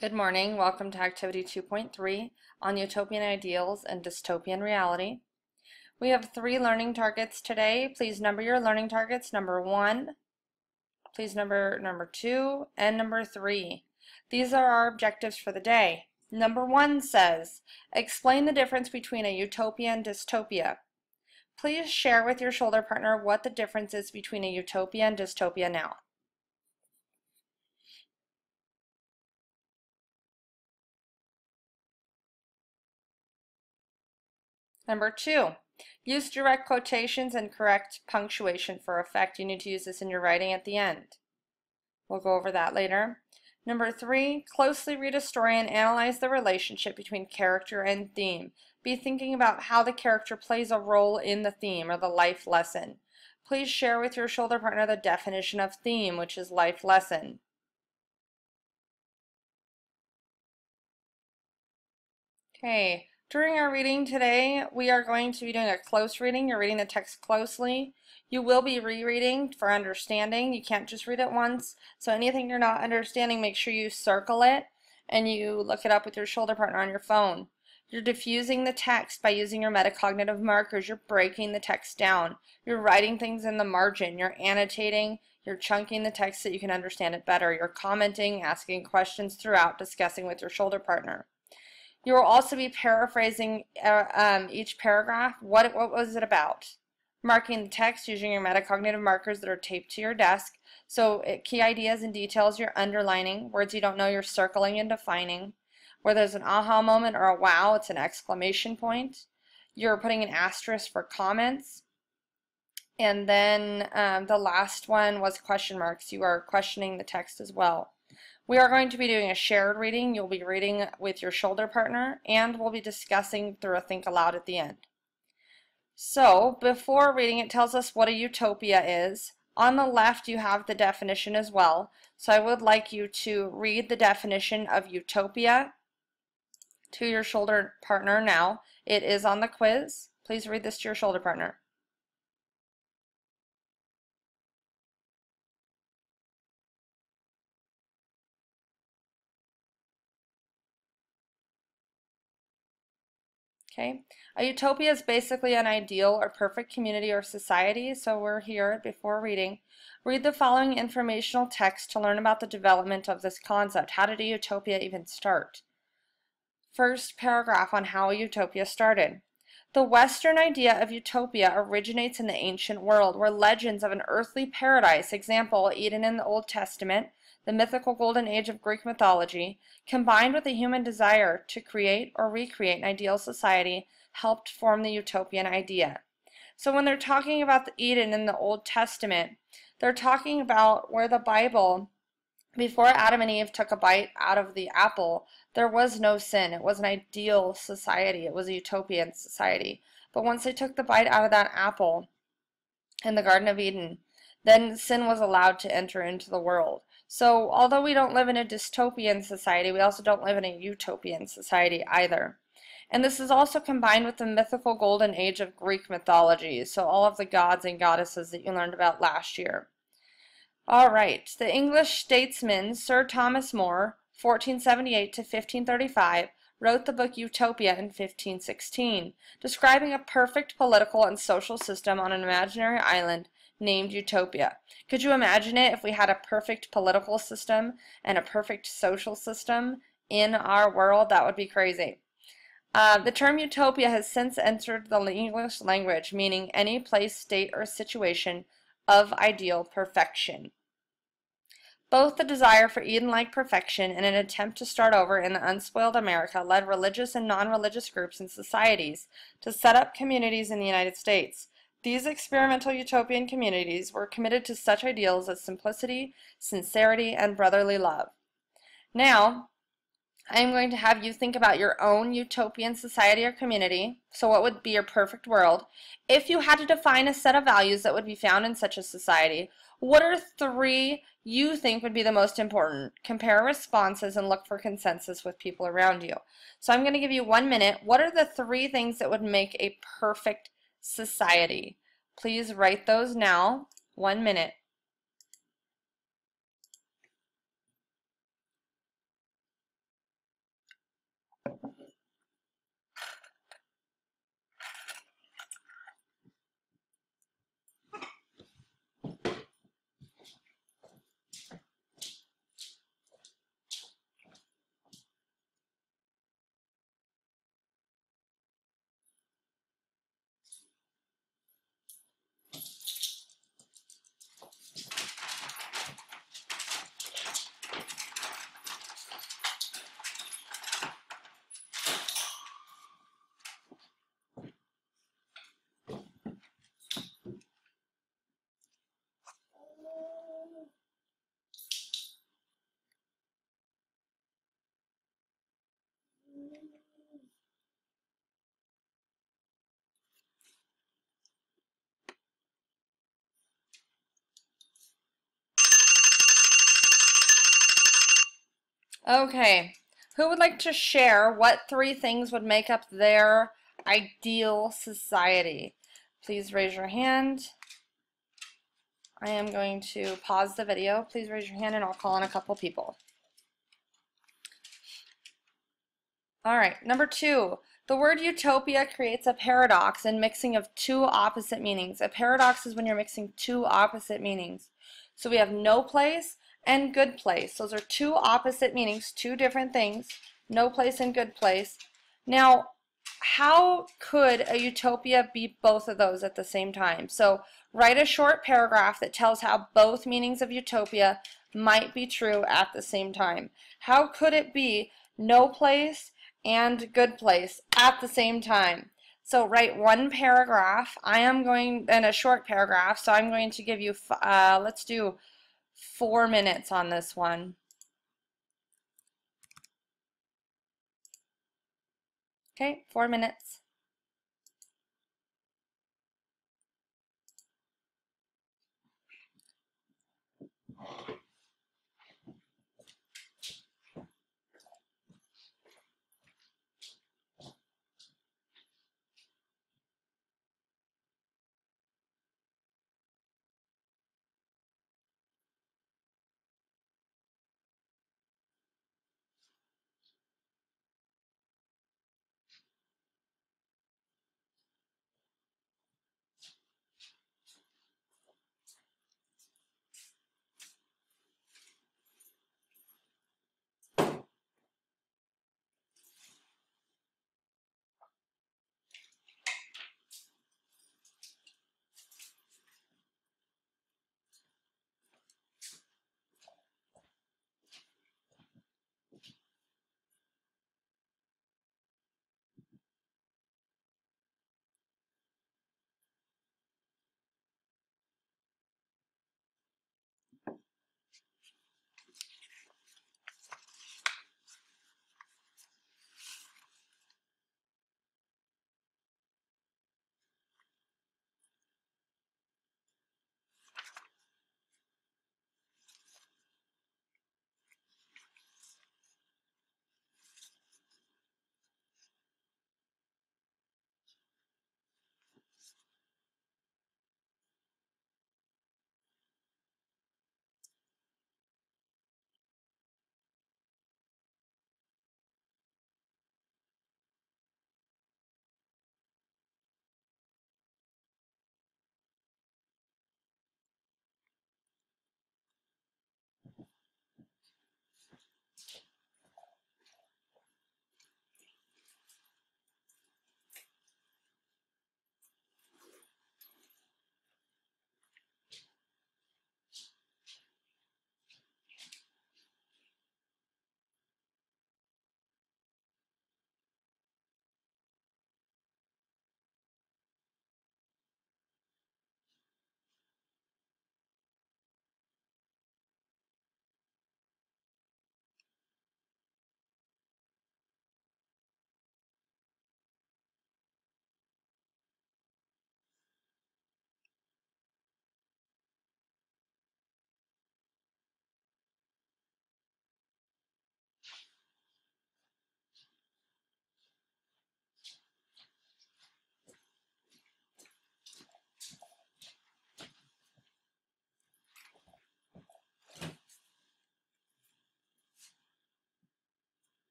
Good morning. Welcome to Activity 2.3 on Utopian Ideals and Dystopian Reality. We have 3 learning targets today. Please number your learning targets. Number 1, please number 2, and number 3. These are our objectives for the day. Number 1 says, explain the difference between a utopia and dystopia. Please share with your shoulder partner what the difference is between a utopia and dystopia now. Number 2, use direct quotations and correct punctuation for effect. You need to use this in your writing at the end. We'll go over that later. Number 3, closely read a story and analyze the relationship between character and theme. Be thinking about how the character plays a role in the theme or the life lesson. Please share with your shoulder partner the definition of theme, which is life lesson. Okay. During our reading today, we are going to be doing a close reading. You're reading the text closely. You will be rereading for understanding. You can't just read it once. So anything you're not understanding, make sure you circle it and you look it up with your shoulder partner on your phone. You're diffusing the text by using your metacognitive markers. You're breaking the text down. You're writing things in the margin. You're annotating. You're chunking the text so you can understand it better. You're commenting, asking questions throughout, discussing with your shoulder partner. You will also be paraphrasing each paragraph. What was it about? Marking the text using your metacognitive markers that are taped to your desk. So key ideas and details you're underlining. Words you don't know you're circling and defining. Where there's an aha moment or a wow, it's an exclamation point. You're putting an asterisk for comments. And then the last one was question marks. You are questioning the text as well. We are going to be doing a shared reading. You'll be reading with your shoulder partner, and we'll be discussing through a think aloud at the end. So, before reading, it tells us what a utopia is. On the left, you have the definition as well. So I would like you to read the definition of utopia to your shoulder partner now. It is on the quiz. Please read this to your shoulder partner. Okay, a utopia is basically an ideal or perfect community or society, so we're here before reading. Read the following informational text to learn about the development of this concept. How did a utopia even start? First paragraph on how a utopia started. The Western idea of utopia originates in the ancient world, where legends of an earthly paradise, example Eden in the Old Testament, the mythical golden age of Greek mythology, combined with the human desire to create or recreate an ideal society, helped form the utopian idea. So when they're talking about the Eden in the Old Testament, they're talking about where the Bible, before Adam and Eve took a bite out of the apple, there was no sin. It was an ideal society. It was a utopian society. But once they took the bite out of that apple in the Garden of Eden, then sin was allowed to enter into the world. So although we don't live in a dystopian society, we also don't live in a utopian society either. And this is also combined with the mythical golden age of Greek mythology, so all of the gods and goddesses that you learned about last year. All right, the English statesman Sir Thomas More, 1478 to 1535, wrote the book Utopia in 1516, describing a perfect political and social system on an imaginary island named Utopia. Could you imagine it if we had a perfect political system and a perfect social system in our world? That would be crazy. The term utopia has since entered the English language, meaning any place, state, or situation of ideal perfection. Both the desire for Eden-like perfection and an attempt to start over in the unspoiled America led religious and non-religious groups and societies to set up communities in the United States. These experimental utopian communities were committed to such ideals as simplicity, sincerity, and brotherly love. Now, I am going to have you think about your own utopian society or community. So what would be your perfect world? If you had to define a set of values that would be found in such a society, what are 3 you think would be the most important? Compare responses and look for consensus with people around you. So I'm going to give you 1 minute. What are the 3 things that would make a perfect society? Please write those now. 1 minute. Okay, who would like to share what 3 things would make up their ideal society? Please raise your hand. I am going to pause the video. Please raise your hand and I'll call on a couple people. All right, number 2. The word utopia creates a paradox in mixing of 2 opposite meanings. A paradox is when you're mixing 2 opposite meanings. So we have no place and good place. Those are 2 opposite meanings, 2 different things. No place and good place. Now, how could a utopia be both of those at the same time? So write a short paragraph that tells how both meanings of utopia might be true at the same time. How could it be no place and good place at the same time? So write 1 paragraph. I am going, in a short paragraph, so I'm going to give you, let's do 4 minutes on this one. Okay, 4 minutes.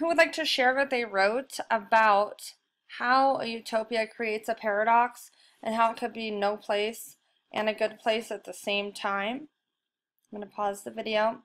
Who would like to share what they wrote about how a utopia creates a paradox and how it could be no place and a good place at the same time? I'm going to pause the video.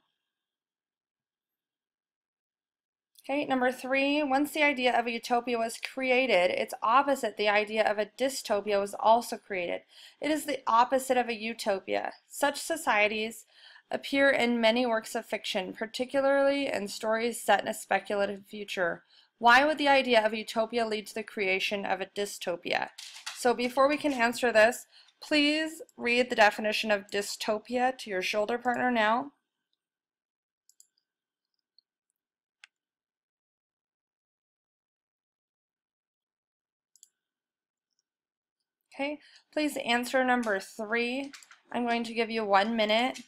Okay, number 3, once the idea of a utopia was created, its opposite, the idea of a dystopia, was also created. It is the opposite of a utopia. Such societies appear in many works of fiction, particularly in stories set in a speculative future. Why would the idea of utopia lead to the creation of a dystopia? So before we can answer this, please read the definition of dystopia to your shoulder partner now. Okay, please answer number 3. I'm going to give you 1 minute.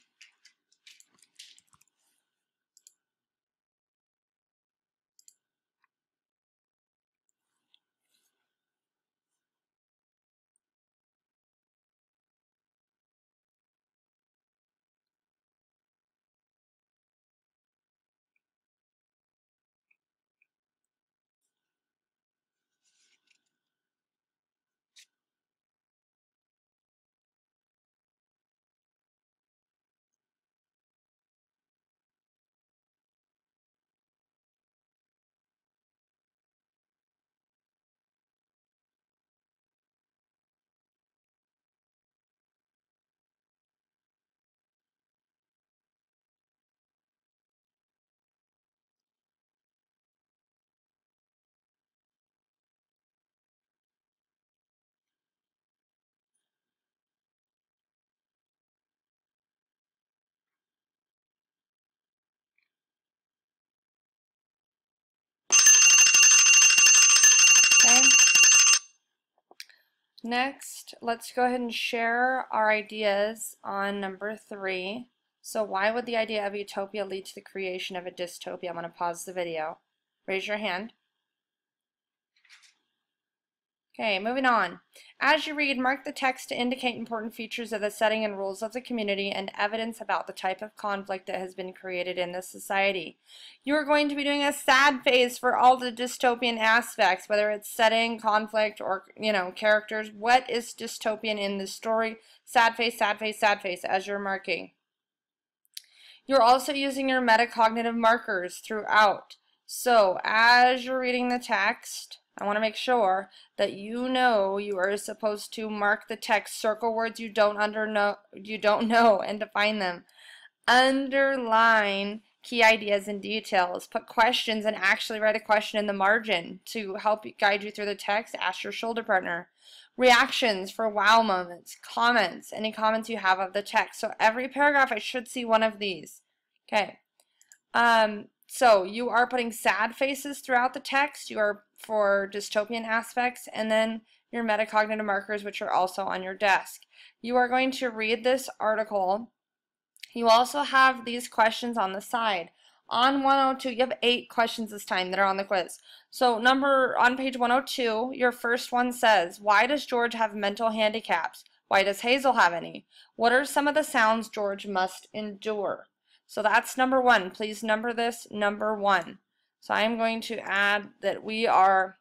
Okay. Next, let's go ahead and share our ideas on number 3. So why would the idea of utopia lead to the creation of a dystopia? I'm going to pause the video. Raise your hand. Okay, moving on. As you read, mark the text to indicate important features of the setting and rules of the community and evidence about the type of conflict that has been created in this society. You are going to be doing a sad face for all the dystopian aspects, whether it's setting, conflict, or, characters. What is dystopian in this story? Sad face, sad face, sad face, as you're marking. You're also using your metacognitive markers throughout. So, as you're reading the text, I want to make sure that you know you are supposed to mark the text, circle words you don't know, and define them. Underline key ideas and details. Put questions and actually write a question in the margin to help guide you through the text. Ask your shoulder partner. Reactions for wow moments. Comments. Any comments you have of the text. So every paragraph I should see one of these. Okay. So you are putting sad faces throughout the text. You are for dystopian aspects, and then your metacognitive markers, which are also on your desk. You are going to read this article. You also have these questions on the side. On 102, you have 8 questions this time that are on the quiz. So on page 102, your first one says, why does George have mental handicaps? Why does Hazel have any? What are some of the sounds George must endure? So that's number 1. Please number this number 1. So I'm going to add that we are